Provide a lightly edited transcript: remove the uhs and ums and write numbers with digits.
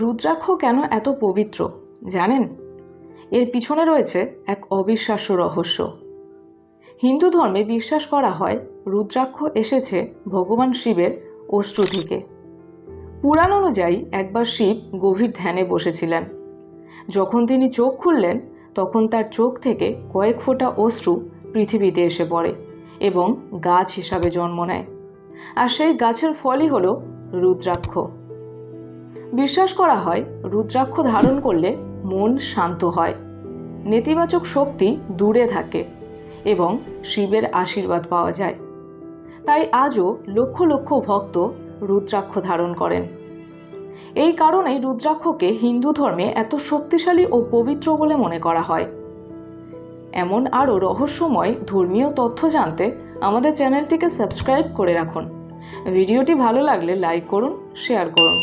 রুদ্রাক্ষ কেন এত পবিত্র জানেন? এর পিছনে রয়েছে এক অবিশ্বাস্য রহস্য। হিন্দু ধর্মে বিশ্বাস করা হয় রুদ্রাক্ষ এসেছে ভগবান শিবের অশ্রু থেকে। পুরাণ অনুযায়ী একবার শিব গভীর ধ্যানে বসেছিলেন। যখন তিনি চোখ খুললেন তখন তার চোখ থেকে কয়েক ফোঁটা অশ্রু পৃথিবীতে এসে পড়ে এবং গাছ হিসাবে জন্ম নেয়। আর সেই গাছের ফলই হলো রুদ্রাক্ষ। বিশ্বাস করা হয় রুদ্রাক্ষ ধারণ করলে মন শান্ত হয়, নেতিবাচক শক্তি দূরে থাকে এবং শিবের আশীর্বাদ পাওয়া যায়। তাই আজও লক্ষ লক্ষ ভক্ত রুদ্রাক্ষ ধারণ করেন। এই কারণেই রুদ্রাক্ষকে হিন্দু ধর্মে এত শক্তিশালী ও পবিত্র বলে মনে করা হয়। এমন আরও রহস্যময় ধর্মীয় তথ্য জানতে আমাদের চ্যানেলটিকে সাবস্ক্রাইব করে রাখুন। ভিডিওটি ভালো লাগলে লাইক করুন, শেয়ার করুন।